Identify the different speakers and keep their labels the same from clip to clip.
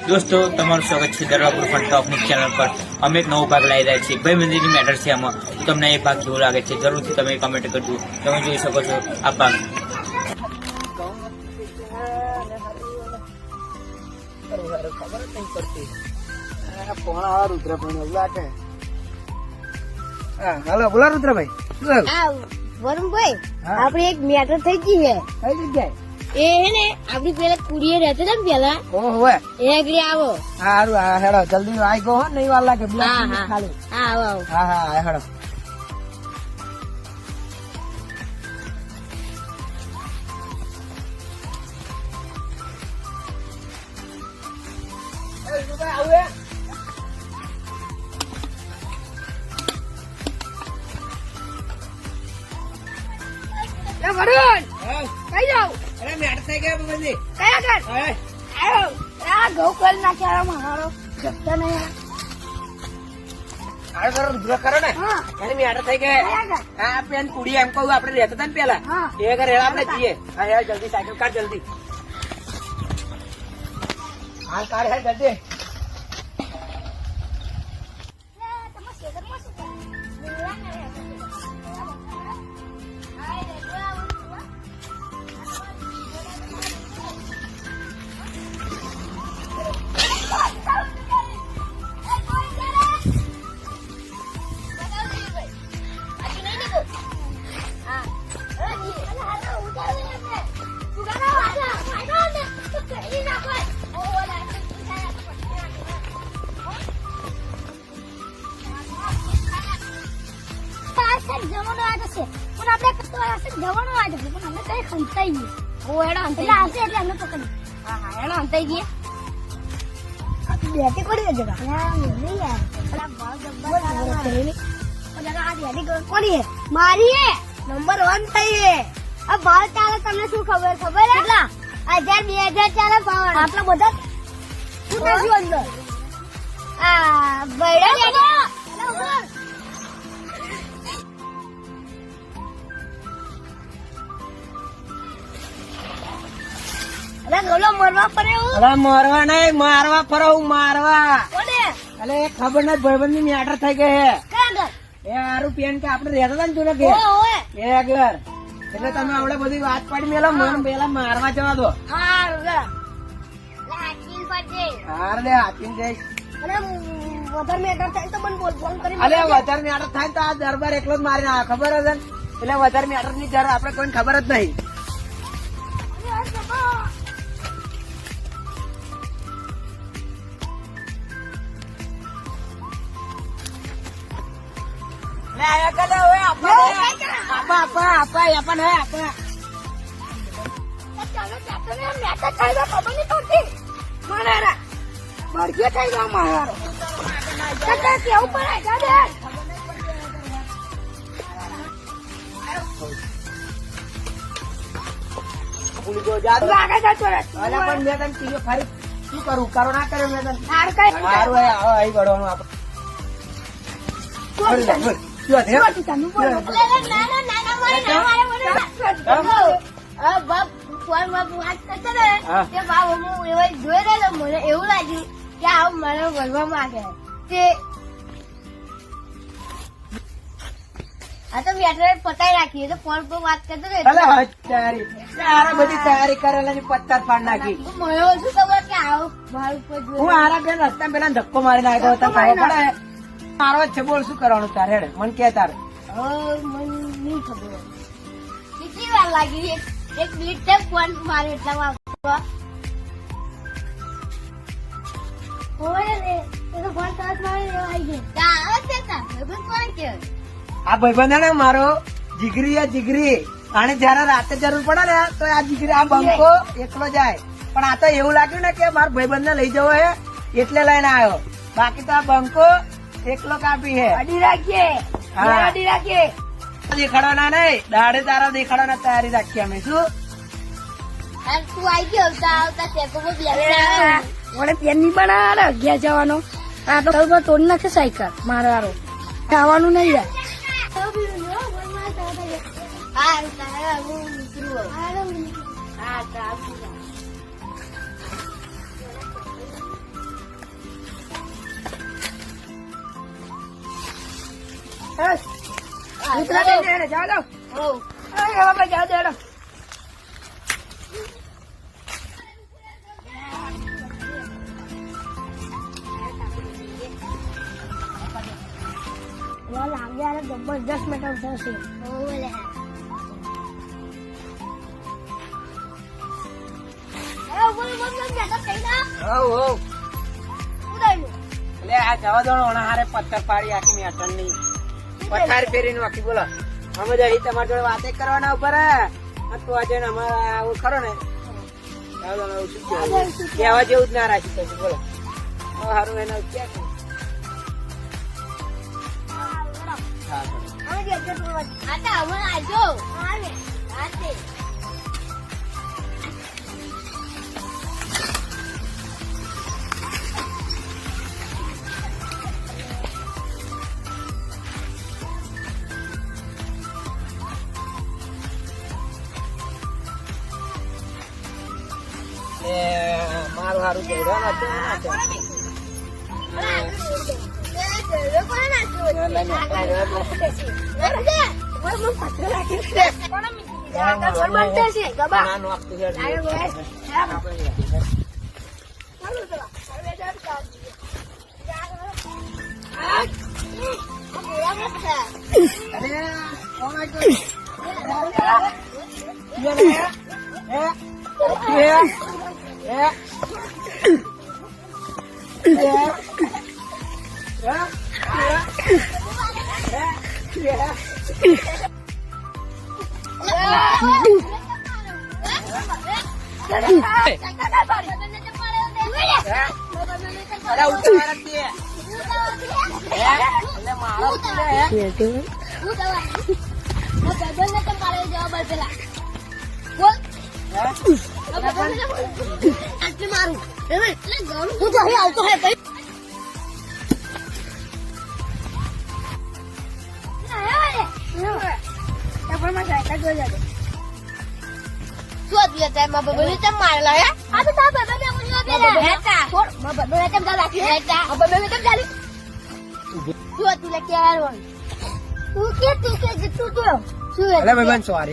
Speaker 1: દોસ્તો તમારું સ્વાગત છે દરવાપુર ફન ટોપની ચેનલ પર. અમે એક નવો ભાગ લાવી રહ્યા છીએ. ભાઈ મંદિરની મેટર છે આમાં. તમને એ ભાગ કેવો લાગે છે જરૂરથી તમે કમેન્ટ કરજો. તમે જોઈ શકો છો આ ભાગ.
Speaker 2: હાલો બોલા રુદ્રભાઈ.
Speaker 3: વરુણભાઈ આપડે એક મેટર થઈ ગઈ છે.
Speaker 2: કઈ જગ્યાએ?
Speaker 3: એ હે ને આપડી પેલા કુડીએ રહેતા હતા ને પેલા
Speaker 2: ઓહો
Speaker 3: એ આગળ આવો.
Speaker 2: હારું હા હેડો જલ્દી આવી ગયો હો નહીં વાર લાગે
Speaker 3: હા હા
Speaker 2: ખાલી.
Speaker 3: હા આવો આવો.
Speaker 2: હા હા હેડો.
Speaker 3: વરુણ કઈ જાવ
Speaker 2: અરે મેટ થઈ ગયા બધી.
Speaker 3: કયા ઘર આવો. આ ગૌકલ નાખ્યા મારો જપતા નહીં.
Speaker 2: હાલ કરો રુદ્ર કરો ને.
Speaker 3: હા
Speaker 2: એની મેટ થઈ ગયા.
Speaker 3: કયા ઘર?
Speaker 2: હા પેન કુડી એમ કહું આપડે રહેતા હતા ને પેલા
Speaker 3: હા.
Speaker 2: એ ઘર હેડા આપડે જઈએ. હા હેડ જલ્દી સાયકલ કાઢ જલ્દી. હાલ કાઢ હેડ જલ્દી.
Speaker 3: જવાનો આ જશે પણ આપણે જવાનો આ જશે પણ અમે કઈ ખંતાઈ ગયું. ઓ એડા એટલે આવશે એટલે અમે પકડી. હા હા એડા હંતાઈ ગયા. બેટી કોડી દેજો યાર નહીં યાર પેલા ભાવ જબ્બર કરેલી ઓલા આ બેટી કોડી હે મારી હે નંબર 1 થઈ હે. આ ભાવ ચાલે તમને શું ખબર હે કેટલા 1000 2000 ચાલે ભાવ આટલા બધા શું નાખ્યું અંદર આ બૈડા અરે ગોલો મરવા પડ્યો.
Speaker 2: અરે મારવા નહીં મારવા ફરો મારવા.
Speaker 3: કોને
Speaker 2: અલે એ ખબર નથી ભાઈબંધ ની મેટર થઈ ગઈ હે.
Speaker 3: ક્યાં ગર
Speaker 2: એ હારું પેન કે આપડે રહેતા હતા ને તું કે
Speaker 3: ઓએ
Speaker 2: એ ઘર એટલે તમે આવડે બધી વાત પાડી મેલો મન પેલા મારવા જવા દો.
Speaker 3: હા રુગા લાચીન પડે.
Speaker 2: હાર લે હાથીન જઈશ.
Speaker 3: અને વધારે મેટર થાય તો મને ફોન કરી
Speaker 2: અલે વધારે મેટર થાય તો આ દરબાર એકલો જ મારી નાખે ખબર હશે ને? એટલે વધારે મેટર ની જરૂર આપડે કોઈને ખબર જ નહીં. લે આયા કલે હવે આપા આપા આપા આપા હે આપા.
Speaker 3: ચાલો ચાતો ને મેટર થાય તો ખબર નહીં પડતી મને રા બળગે થઈ ગયો મારો કતા કેવું પડે જાદે
Speaker 2: ભૂલી ગયો જા
Speaker 3: લાગે જતો રે.
Speaker 2: અલે પણ મેં તને કીધું ફરી શું કરું કરો ના કરે મેં તને
Speaker 3: હાર કઈ
Speaker 2: સારું હે આવો અહીં ગળવાનું આપણે બોલ લે બોલ શું હે
Speaker 3: તનું બોલ ના મારે આ બાપ ફોન બાપ વાત કરતો ને
Speaker 2: હા.
Speaker 3: તે બાપ હું એવા જોઈ રહ્યો મને એવું લાગ્યું કે આ મને બોલવા માંગે તે આ તો મેટર પતાઈ રાખી તો ફોન પર વાત કરતો ને
Speaker 2: અલે હત્યારી આરા બધી તૈયારી કરેલાની પત્તર પાડ નાખી.
Speaker 3: મને શું ખબર કે આવો ભાર ઉપર
Speaker 2: હું આરા બેન રસ્તા પેલા ધક્કો મારીને આવ્યો હતો ખબર પડે મારો જ છે બોલ શું કરવાનું તારે હેડે મને કે તારે
Speaker 3: મને નહીં ખબર કેટલી વાર લાગી એક મિનિટ તક ફોન મારે એટલા વાપરવા હોય ને તો ફોન તરત મારે આવી ગયો આવે છે તા ફોન કે
Speaker 2: આ ભાઈબંધ ને મારો જીગરી આ જીગરી અને જયારે રાતે જરૂર પડે ને તો આ જીગરી આ બંકો એકલો જાય પણ આ તો એવું લાગ્યું ને કે મારા ભાઈબંધ ને લઈ જવો હે એટલે લઈને આવ્યો બાકી તો આ બંકો એકલો કાપી હે
Speaker 3: અડી રાખીએ
Speaker 2: હા.
Speaker 3: અડી રાખીએ
Speaker 2: દેખાડવાના નહીં દાડે તારા દેખાડવાના તૈયારી રાખી અમે શું
Speaker 3: તું આવી ગયો આવતા ટેકોમાં બેસી મને પેન નહીં બનાવે અગિયાર જવાનો આ તો તોડી નાખે સાયકલ મારવાળો ખાવાનું નહીં યાર
Speaker 2: ઉતરા દે ને, જાઓ જાઓ. હવે આપણે જાઓ દેડો.
Speaker 3: લાગે યાર જબરદસ્ત મેટર થશે.
Speaker 2: હોવ, હોવ. એટલે આ જવા દો ને, ઓણા હારે પથ્થર પાડી આખી મેટન ની પથાર ફેરીને આખી બોલો. અમે તો અહીં તમારી જોડે વાતે કરવાના ઉપર તો આજે અમારે આવું ખરો ને જવા દો ને, હવે શું કહેવું? કહેવા જેવું જ ના રાખી શકું બોલો. હવે સારું એને ક્યાં કહું? હા, મારું સારું કેવડો સોરી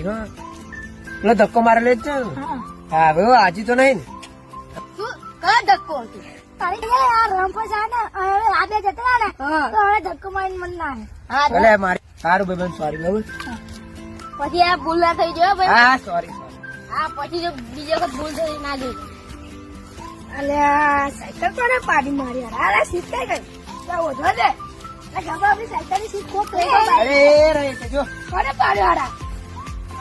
Speaker 2: હા, પેલો ધક્કો મારેલો જ છે ને. હા ભાઈ આજે તો નહીં ને.
Speaker 3: ધક્કો ધક્કો મારીને મન ના
Speaker 2: ભલે મારી સારું ભાઈ બંધ સોરી બરાબર.
Speaker 3: પછી આ ભૂલ ના થઈ જાય ભાઈ.
Speaker 2: હા સોરી સોરી.
Speaker 3: હા પછી જો બીજી વખત ભૂલ થઈ ના ગઈ. અલ્યા સાયકલ કોને પાડી મારી યાર? અરે સીટ કઈ ગઈ? તો ઓઢો દે. આ ગબા આપણી સાયકલ ની સીટ કોક લઈ ગઈ.
Speaker 2: અરે રહે છે જો.
Speaker 3: કોને પાડ્યો હારા?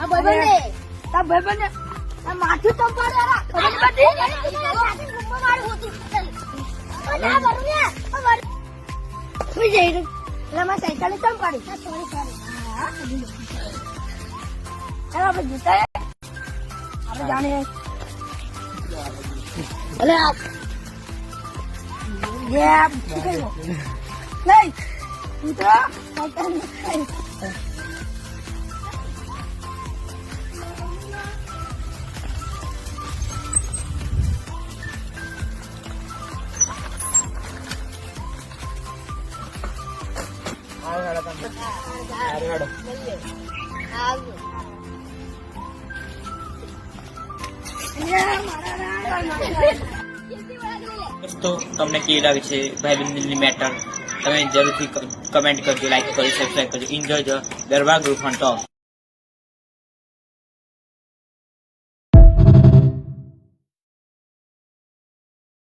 Speaker 3: આ ભાઈબંધે. તા ભાઈબંધે. આ માથું તો પાડ્યો હારા. ખબર પડી? ગુમ્મો મારું હોતું. ઓલા બરુયા. ઓ બર. સુઈ જઈ રે. એટલે મારી સાયકલ ની તમ પાડી. Sorry sorry. હા. હવે આપણે જીતા આપણે જાણીએ. અલે આ યે નહીં ઉતરો
Speaker 1: દોસ્તો તમને કેવી લાગે છે ભાઈ બંધની મેટર? તમે જરૂરથી કમેન્ટ કરજો, લાઈક કરજો, સબસ્ક્રાઈબ કરજો. Enjoy the garba group on top.